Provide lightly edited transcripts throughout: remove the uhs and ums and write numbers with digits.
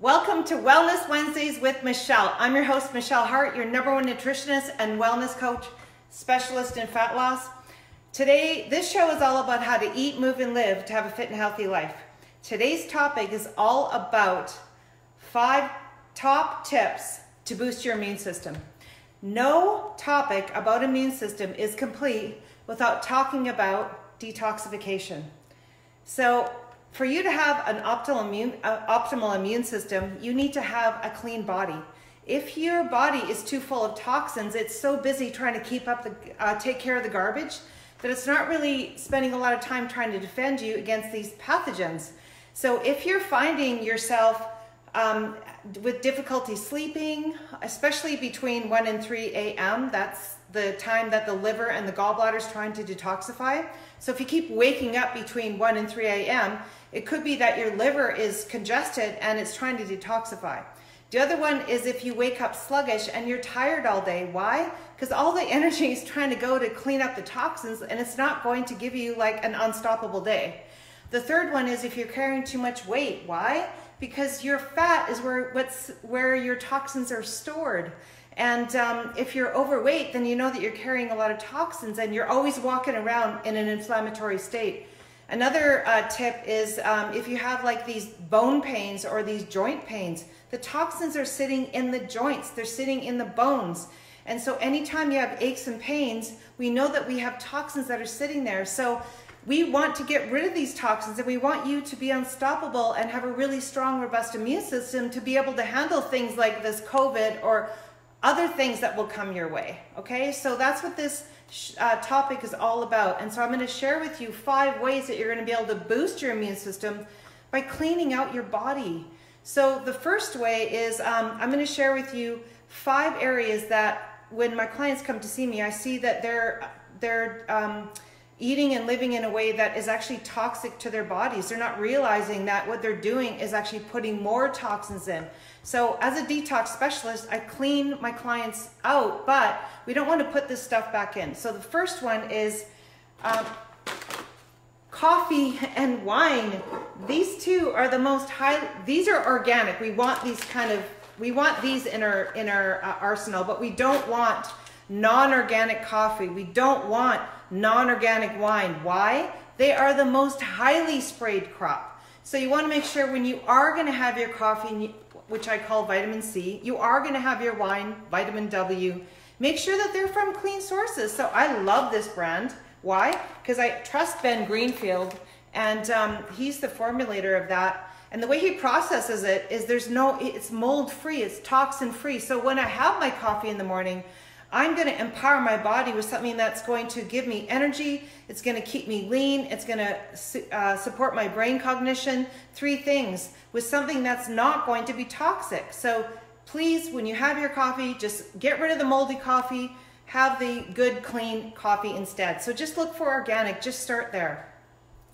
Welcome to Wellness Wednesdays with Michelle. I'm your host, Michelle Hart, your #1 nutritionist and wellness coach, specialist in fat loss. Today, this show is all about how to eat, move, and live to have a fit and healthy life. Today's topic is all about 5 top tips to boost your immune system. No topic about immune system is complete without talking about detoxification. So, for you to have an optimal immune system, you need to have a clean body. If your body is too full of toxins, it's so busy trying to keep up take care of the garbage that it's not really spending a lot of time trying to defend you against these pathogens. So if you're finding yourself with difficulty sleeping, especially between 1 and 3 a.m., that's the time that the liver and the gallbladder is trying to detoxify. So if you keep waking up between 1 and 3 a.m., it could be that your liver is congested and it's trying to detoxify. The other one is if you wake up sluggish and you're tired all day. Why? Because all the energy is trying to go to clean up the toxins and it's not going to give you like an unstoppable day. The third one is if you're carrying too much weight. Why? Because your fat is where your toxins are stored. And if you're overweight, then you know that you're carrying a lot of toxins and you're always walking around in an inflammatory state. Another tip is if you have like these bone pains or these joint pains, the toxins are sitting in the joints, they're sitting in the bones. And so anytime you have aches and pains, we know that we have toxins that are sitting there. So we want to get rid of these toxins and we want you to be unstoppable and have a really strong, robust immune system to be able to handle things like this COVID or other things that will come your way. Okay, so that's what this topic is all about. And so I'm going to share with you 5 ways that you're going to be able to boost your immune system by cleaning out your body. So the first way is I'm going to share with you 5 areas that when my clients come to see me, I see that they're eating and living in a way that is actually toxic to their bodies. They're not realizing that what they're doing is actually putting more toxins in. So as a detox specialist, I clean my clients out, but we don't want to put this stuff back in. So the first one is coffee and wine. These two are the most these are organic. We want these in our arsenal, but we don't want non-organic coffee. We don't want non-organic wine. Why? They are the most highly sprayed crop. So you want to make sure when you are going to have your coffee, which I call vitamin C, you are going to have your wine, vitamin W, make sure that they're from clean sources. So I love this brand. Why? Because I trust Ben Greenfield, and he's the formulator of that. And the way he processes it is it's mold free, it's toxin free. So when I have my coffee in the morning, I'm going to empower my body with something that's going to give me energy. It's going to keep me lean. It's going to support my brain cognition. 3 things with something that's not going to be toxic. So please, when you have your coffee, just get rid of the moldy coffee. Have the good, clean coffee instead. So just look for organic. Just start there.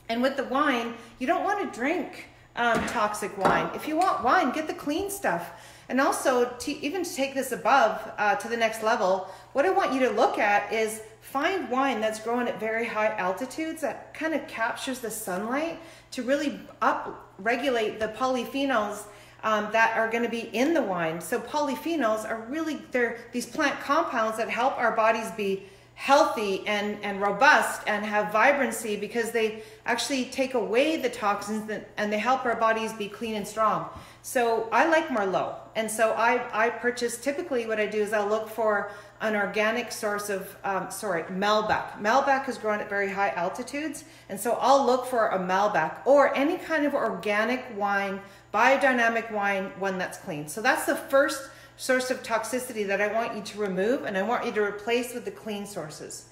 And with the wine, you don't want to drink toxic wine. If you want wine, get the clean stuff. And also, even to take this above to the next level, what I want you to look at is find wine that's grown at very high altitudes that kind of captures the sunlight to really up-regulate the polyphenols that are going to be in the wine. So polyphenols are they're these plant compounds that help our bodies be healthy and robust and have vibrancy because they actually take away the toxins and they help our bodies be clean and strong. So I like Merlot, and so I purchase, typically what I do is I'll look for an organic source of, Malbec. Malbec is grown at very high altitudes, and so I'll look for a Malbec or any kind of organic wine, biodynamic wine, one that's clean. So that's the first source of toxicity that I want you to remove, and I want you to replace with the clean sources.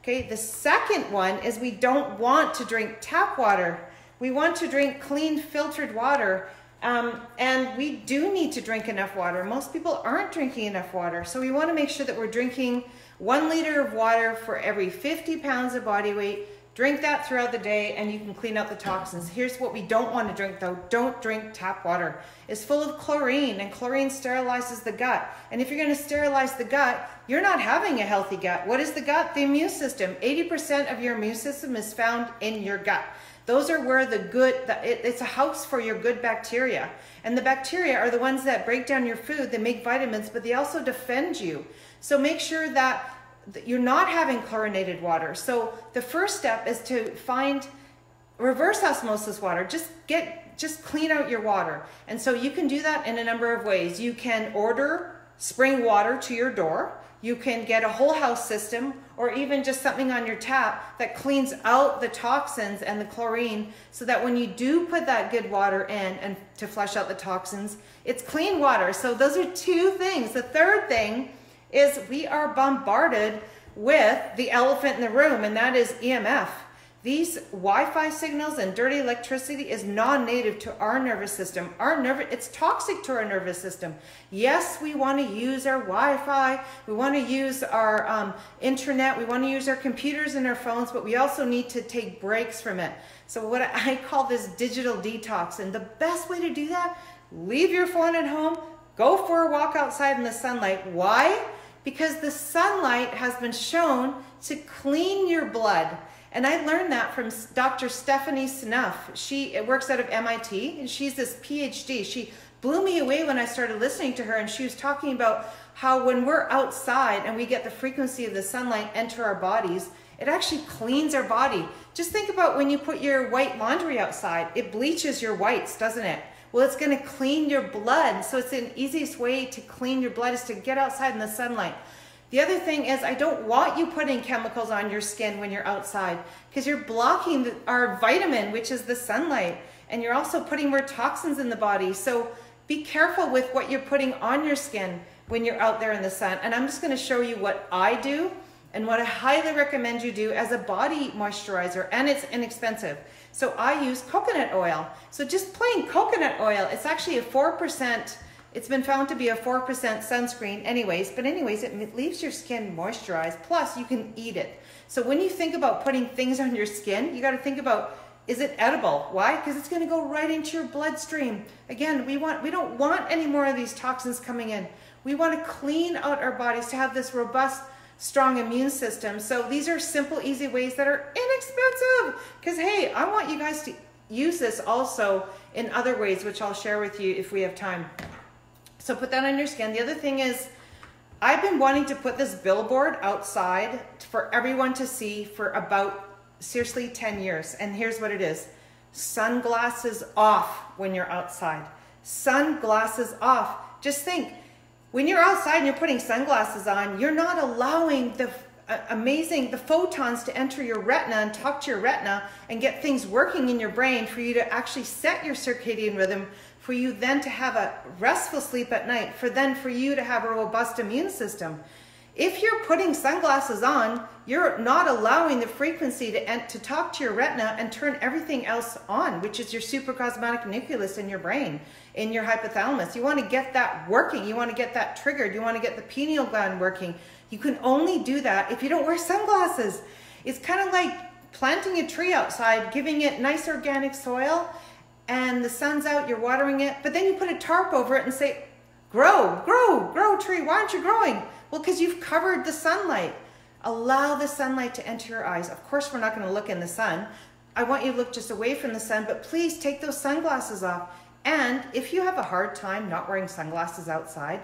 Okay, the second one is we don't want to drink tap water. We want to drink clean filtered water. And we do need to drink enough water. Most people aren't drinking enough water. So we want to make sure that we're drinking 1 liter of water for every 50 pounds of body weight. Drink that throughout the day and you can clean out the toxins. Here's what we don't want to drink though. Don't drink tap water. It's full of chlorine, and chlorine sterilizes the gut. And if you're going to sterilize the gut, you're not having a healthy gut. What is the gut? The immune system. 80% of your immune system is found in your gut. Those are where it's a house for your good bacteria. And the bacteria are the ones that break down your food, they make vitamins, but they also defend you. So make sure that you're not having chlorinated water. So the first step is to find reverse osmosis water. Just clean out your water. And so you can do that in a number of ways. You can order spring water to your door. You can get a whole house system, or even just something on your tap that cleans out the toxins and the chlorine, so that when you do put that good water in and to flush out the toxins, it's clean water. So those are two things. The third thing is we are bombarded with the elephant in the room, and that is EMF. These Wi-Fi signals and dirty electricity is non-native to our nervous system. It's toxic to our nervous system. Yes, we want to use our Wi-Fi, we want to use our internet, we want to use our computers and our phones, but we also need to take breaks from it. So what I call this digital detox, and the best way to do that, leave your phone at home, go for a walk outside in the sunlight. Why? Because the sunlight has been shown to clean your blood. And I learned that from Dr. Stephanie Snuff. She works out of MIT, and she's this PhD. She blew me away when I started listening to her, and she was talking about how when we're outside and we get the frequency of the sunlight enter our bodies, it actually cleans our body. Just think about when you put your white laundry outside, it bleaches your whites, doesn't it? Well, it's going to clean your blood. So it's the easiest way to clean your blood is to get outside in the sunlight. The other thing is, I don't want you putting chemicals on your skin when you're outside, because you're blocking our vitamin, which is the sunlight, and you're also putting more toxins in the body. So be careful with what you're putting on your skin when you're out there in the sun. And I'm just going to show you what I do and what I highly recommend you do as a body moisturizer, and it's inexpensive. So I use coconut oil. So just plain coconut oil, it's actually a 4%. It's been found to be a 4% sunscreen anyways, but anyways, it leaves your skin moisturized, plus you can eat it. So when you think about putting things on your skin, you got to think about, is it edible? Why? Because it's going to go right into your bloodstream. Again, we don't want any more of these toxins coming in. We want to clean out our bodies to have this robust, strong immune system. So these are simple, easy ways that are inexpensive, because hey, I want you guys to use this also in other ways, which I'll share with you if we have time. So put that on your skin. The other thing is, I've been wanting to put this billboard outside for everyone to see for about, seriously, 10 years. And here's what it is. Sunglasses off when you're outside. Sunglasses off. Just think, when you're outside and you're putting sunglasses on, you're not allowing the photons to enter your retina and talk to your retina and get things working in your brain for you to actually set your circadian rhythm, for you then to have a restful sleep at night, for you to have a robust immune system. If you're putting sunglasses on, you're not allowing the frequency to talk to your retina and turn everything else on, which is your supracosmatic nucleus in your brain, in your hypothalamus. You want to get that working. You want to get that triggered. You want to get the pineal gland working. You can only do that if you don't wear sunglasses. It's kind of like planting a tree outside, giving it nice organic soil, and the sun's out, you're watering it, but then you put a tarp over it and say, grow, grow, grow tree. Why aren't you growing? Well, because you've covered the sunlight. Allow the sunlight to enter your eyes. Of course, we're not going to look in the sun. I want you to look just away from the sun, but please take those sunglasses off. And if you have a hard time not wearing sunglasses outside,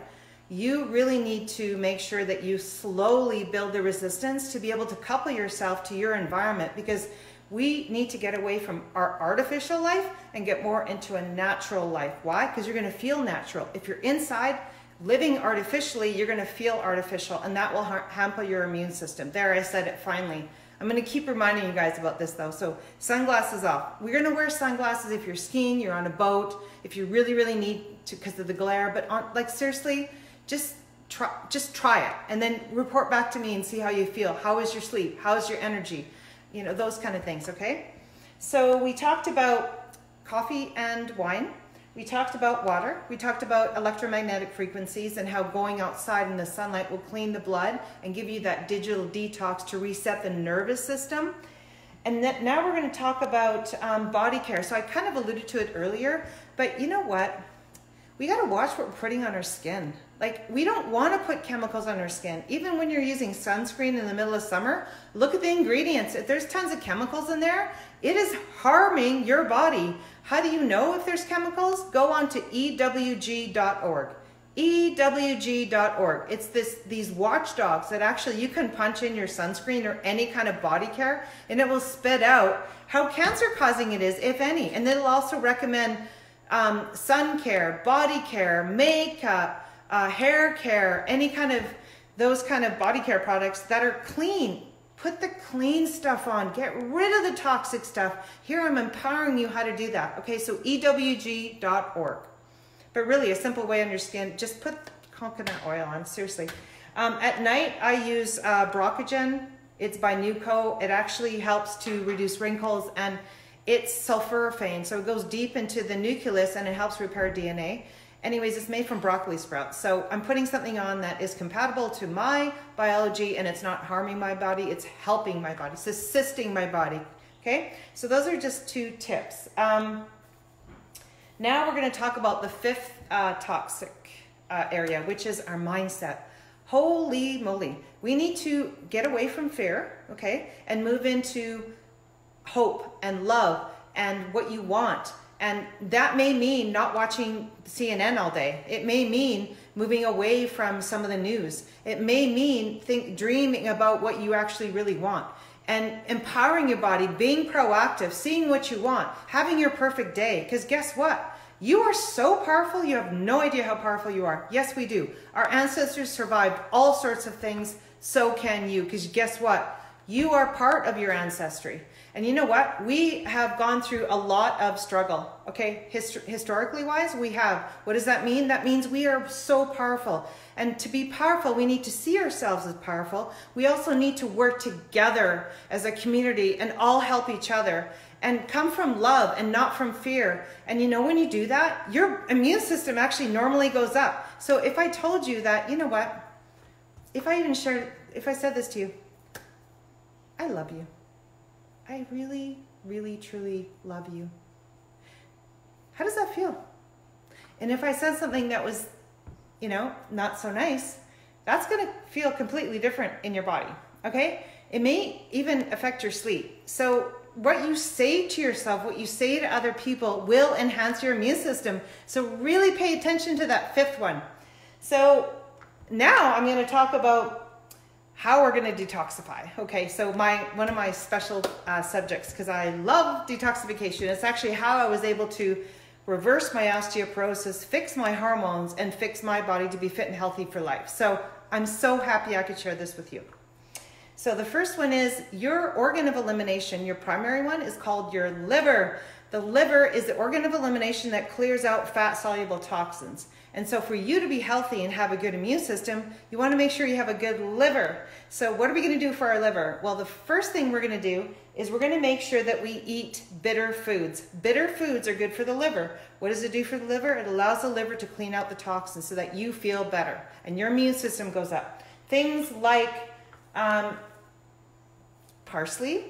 you really need to make sure that you slowly build the resistance to be able to couple yourself to your environment, because we need to get away from our artificial life and get more into a natural life. Why? Because you're going to feel natural. If you're inside living artificially, you're going to feel artificial, and that will hamper your immune system. There, I said it finally. I'm going to keep reminding you guys about this though. So sunglasses off. We're going to wear sunglasses if you're skiing, you're on a boat, if you really, really need to because of the glare. But like seriously, just try it and then report back to me and see how you feel. How is your sleep? How is your energy? You know, those kind of things, okay? So we talked about coffee and wine. We talked about water. We talked about electromagnetic frequencies and how going outside in the sunlight will clean the blood and give you that digital detox to reset the nervous system. And now we're going to talk about body care. So I kind of alluded to it earlier, but you know what? we got to watch what we're putting on our skin. Like, we don't want to put chemicals on our skin. Even when you're using sunscreen in the middle of summer, look at the ingredients. If there's tons of chemicals in there, it is harming your body. How do you know if there's chemicals? Go on to ewg.org. ewg.org. It's these watchdogs that actually you can punch in your sunscreen or any kind of body care, and it will spit out how cancer causing it is, if any. And it'll also recommend sun care, body care, makeup, hair care, any kind of those kind of body care products that are clean. Put the clean stuff on. Get rid of the toxic stuff. Here I'm empowering you how to do that. Okay, so ewg.org. But really, a simple way on your skin, just put coconut oil on, seriously. At night, I use Brocogen. It's by Nuco. It actually helps to reduce wrinkles, and it's sulforaphane, so it goes deep into the nucleus and it helps repair DNA. Anyways, it's made from broccoli sprouts. So I'm putting something on that is compatible to my biology, and it's not harming my body, it's helping my body, it's assisting my body. Okay, so those are just 2 tips. Now we're going to talk about the 5th toxic area, which is our mindset. Holy moly. We need to get away from fear, okay, and move into hope and love and what you want. And that may mean not watching CNN all day. It may mean moving away from some of the news. It may mean dreaming about what you actually really want. And empowering your body, being proactive, seeing what you want, having your perfect day. Because guess what? You are so powerful, you have no idea how powerful you are. Yes, we do. Our ancestors survived all sorts of things, so can you. Because guess what? You are part of your ancestry. And you know what? We have gone through a lot of struggle, okay? Historically wise, we have. What does that mean? That means we are so powerful. And to be powerful, we need to see ourselves as powerful. We also need to work together as a community and all help each other and come from love and not from fear. And you know, when you do that, your immune system actually normally goes up. So if I told you that, you know what? If I said this to you, I love you. I really, really, truly love you. How does that feel? And if I said something that was, you know, not so nice, that's going to feel completely different in your body, okay? It may even affect your sleep. So what you say to yourself, what you say to other people will enhance your immune system. So really pay attention to that 5th one. So now I'm going to talk about how we're going to detoxify. Okay, so one of my special subjects, because I love detoxification, it's actually how I was able to reverse my osteoporosis, fix my hormones, and fix my body to be fit and healthy for life. So I'm so happy I could share this with you. So the first one is your organ of elimination. Your primary one is called your liver. The liver is the organ of elimination that clears out fat-soluble toxins. And so for you to be healthy and have a good immune system, you want to make sure you have a good liver. So what are we going to do for our liver? Well, the first thing we're going to do is we're going to make sure that we eat bitter foods. Bitter foods are good for the liver. What does it do for the liver? It allows the liver to clean out the toxins so that you feel better and your immune system goes up. Things like parsley,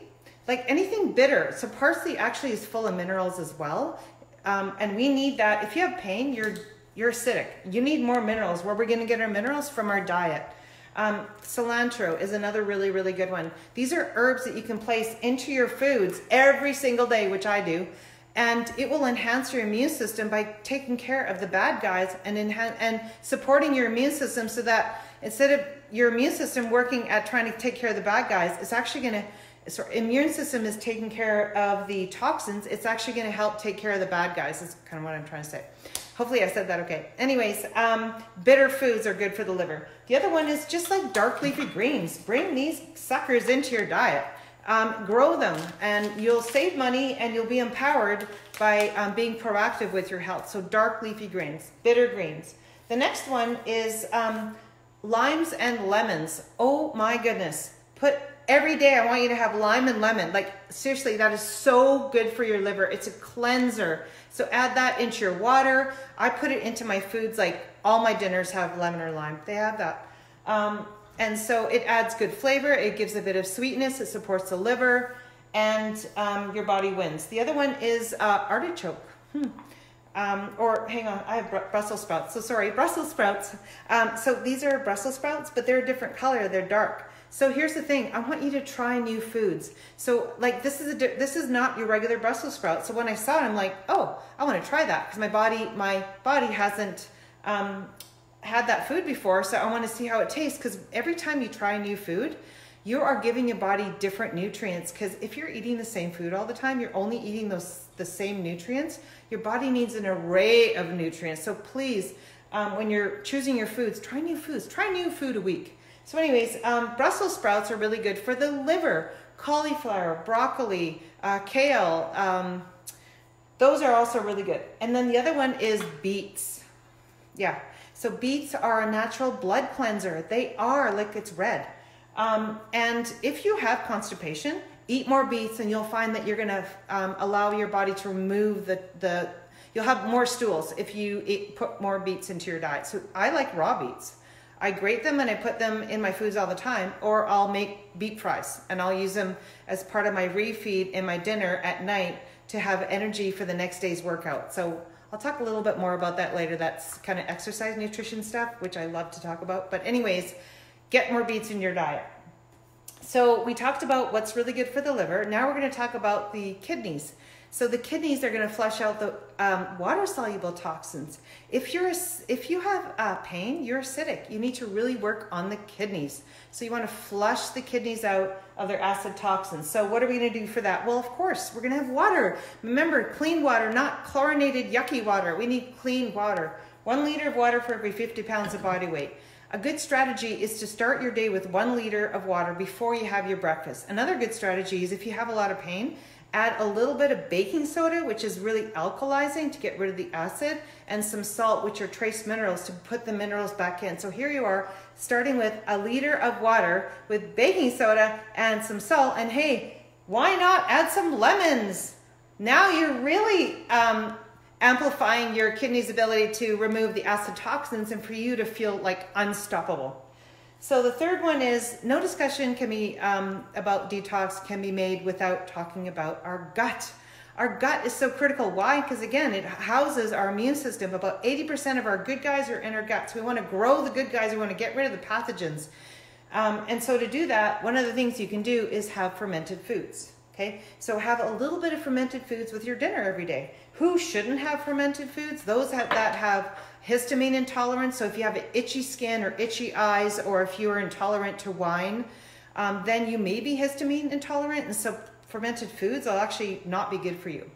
like anything bitter. So parsley actually is full of minerals as well. And we need that. If you have pain, you're acidic. You need more minerals. Where we're going to get our minerals? From our diet. Cilantro is another really, really good one. These are herbs that you can place into your foods every single day, which I do. And it will enhance your immune system by taking care of the bad guys and supporting your immune system so that instead of your immune system working at trying to take care of the bad guys, it's actually going to, so immune system is taking care of the toxins. It's actually going to help take care of the bad guys. That's kind of what I'm trying to say. Hopefully I said that okay. Anyways, bitter foods are good for the liver. The other one is just like dark leafy greens. Bring these suckers into your diet. Grow them and you'll save money and you'll be empowered by being proactive with your health. So dark leafy greens, bitter greens. The next one is limes and lemons. Oh my goodness. Every day I want you to have lime and lemon. Like seriously, that is so good for your liver. It's a cleanser. So add that into your water. I put it into my foods, like all my dinners have lemon or lime. They have that. And so it adds good flavor. It gives a bit of sweetness. It supports the liver and your body wins. The other one is artichoke. or hang on, I have Brussels sprouts. So sorry, Brussels sprouts. So these are Brussels sprouts, but they're a different color. They're dark. So here's the thing. I want you to try new foods. So like this is not your regular Brussels sprout. So when I saw it, I'm like, oh, I want to try that because my body hasn't had that food before. So I want to see how it tastes, because every time you try new food, you are giving your body different nutrients. Because if you're eating the same food all the time, you're only eating the same nutrients. Your body needs an array of nutrients. So please, when you're choosing your foods, try new foods. Try new food a week. So anyways, Brussels sprouts are really good for the liver. Cauliflower, broccoli, kale, those are also really good. And then the other one is beets. Yeah, so beets are a natural blood cleanser. They are, like, it's red. And if you have constipation, eat more beets and you'll find that you're gonna allow your body to remove you'll have more stools if you put more beets into your diet. So I like raw beets. I grate them and I put them in my foods all the time, or I'll make beet fries and I'll use them as part of my refeed in my dinner at night to have energy for the next day's workout. So I'll talk a little bit more about that later. That's kind of exercise nutrition stuff, which I love to talk about. But anyways, get more beets in your diet. So we talked about what's really good for the liver. Now we're going to talk about the kidneys. So the kidneys are going to flush out the water-soluble toxins. If you have pain, you're acidic. You need to really work on the kidneys. So you want to flush the kidneys out of their acid toxins. So what are we going to do for that? Well, of course, we're going to have water. Remember, clean water, not chlorinated, yucky water. We need clean water. 1 liter of water for every 50 pounds of body weight. A good strategy is to start your day with 1 liter of water before you have your breakfast. Another good strategy is, if you have a lot of pain, add a little bit of baking soda, which is really alkalizing to get rid of the acid, and some salt, which are trace minerals, to put the minerals back in. So here you are, starting with 1 liter of water with baking soda and some salt, and hey, why not add some lemons? Now you're really amplifying your kidney's ability to remove the acid toxins and for you to feel like unstoppable. So the third one is, no discussion can be about detox can be made without talking about our gut. Our gut is so critical. Why? Because again, it houses our immune system. About 80% of our good guys are in our guts. We want to grow the good guys. We want to get rid of the pathogens. And so to do that, one of the things you can do is have fermented foods. Okay, so have a little bit of fermented foods with your dinner every day. Who shouldn't have fermented foods? Those that have histamine intolerance. So if you have itchy skin or itchy eyes, or if you are intolerant to wine, then you may be histamine intolerant. And so fermented foods will actually not be good for you.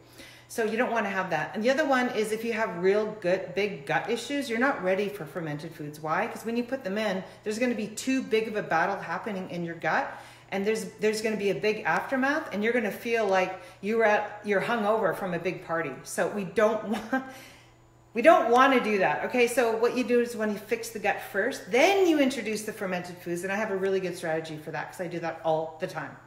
So you don't want to have that. And the other one is, if you have real good, big gut issues, you're not ready for fermented foods. Why? Because when you put them in, there's going to be too big of a battle happening in your gut. And there's going to be a big aftermath, and you're going to feel like you're hungover from a big party. So we don't want to do that. Okay, so what you do is, when you fix the gut first, then you introduce the fermented foods, and I have a really good strategy for that because I do that all the time.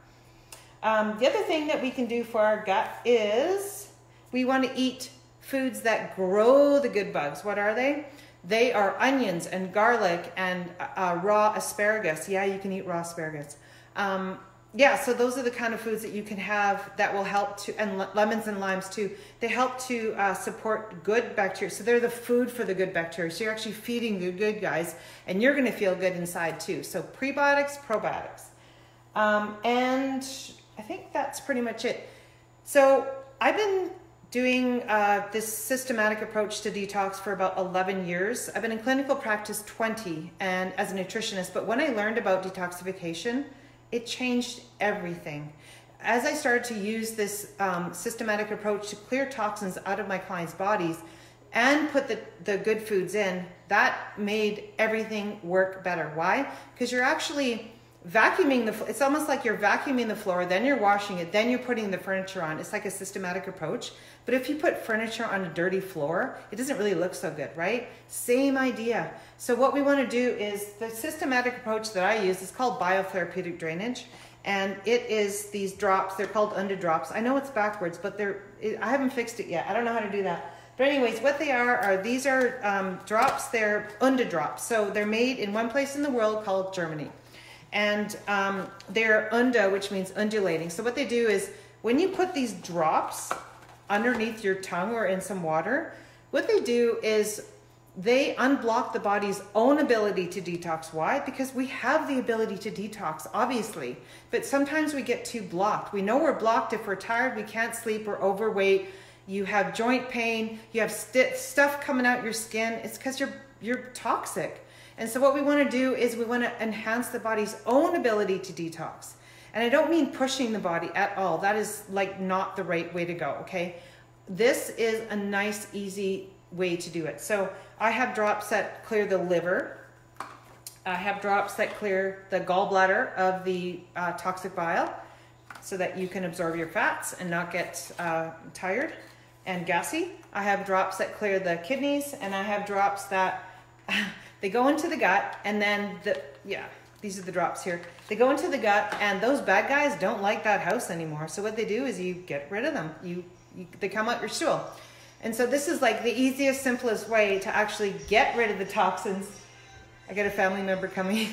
The other thing that we can do for our gut is, we want to eat foods that grow the good bugs. What are they? They are onions and garlic and raw asparagus. Yeah, you can eat raw asparagus. Yeah, so those are the kind of foods that you can have that will help to, and lemons and limes too, they help to support good bacteria. So they're the food for the good bacteria. So you're actually feeding the good guys, and you're going to feel good inside too. So prebiotics, probiotics. And I think that's pretty much it. So I've been doing this systematic approach to detox for about 11 years. I've been in clinical practice 20 and as a nutritionist, but when I learned about detoxification, it changed everything. As I started to use this systematic approach to clear toxins out of my clients' bodies and put the good foods in, that made everything work better. Why? Because you're actually vacuuming it's almost like you're vacuuming the floor, then you're washing it, then you're putting the furniture on. It's like a systematic approach. But if you put furniture on a dirty floor, it doesn't really look so good, right? Same idea. So what we want to do is, the systematic approach that I use is called Biotherapeutic drainage. And it is these drops, they're called Unda drops. I know it's backwards, but I haven't fixed it yet. I don't know how to do that. But anyways, what they are these are drops, they're Unda drops. So they're made in one place in the world called Germany. And they're Unda, which means undulating. So what they do is, when you put these drops underneath your tongue or in some water, What they do is they unblock the body's own ability to detox. Why? Because we have the ability to detox, obviously, but sometimes we get too blocked. We know we're blocked if we're tired, we can't sleep, we're overweight, you have joint pain, you have stuff coming out your skin. It's because you're toxic. And so what we want to do is we want to enhance the body's own ability to detox. And I don't mean pushing the body at all. That is like not the right way to go, okay? This is a nice, easy way to do it. So I have drops that clear the liver. I have drops that clear the gallbladder of the toxic bile so that you can absorb your fats and not get tired and gassy. I have drops that clear the kidneys, and I have drops that they go into the gut, and then these are the drops here. They go into the gut, and those bad guys don't like that house anymore. So what they do is you get rid of them. They come out your stool. And so this is like the easiest, simplest way to actually get rid of the toxins. I got a family member coming.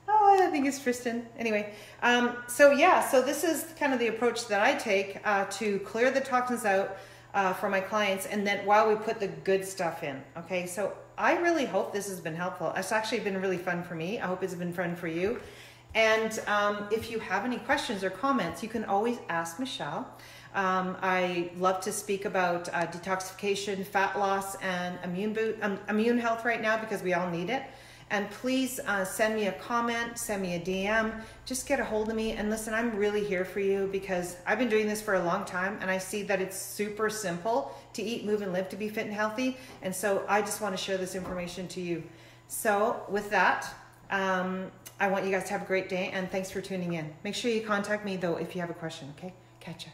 Oh, I think it's Tristan. Anyway, so this is kind of the approach that I take to clear the toxins out for my clients, and then while we put the good stuff in. Okay, so I really hope this has been helpful. It's actually been really fun for me. I hope it's been fun for you. And if you have any questions or comments, you can always ask Michelle. I love to speak about detoxification, fat loss, and immune health right now because we all need it. And please send me a comment, send me a DM, just get a hold of me. And listen, I'm really here for you because I've been doing this for a long time, and I see that it's super simple to eat, move, and live to be fit and healthy. And so I just want to share this information to you. So with that, I want you guys to have a great day, and thanks for tuning in. Make sure you contact me though if you have a question, okay? Catch ya.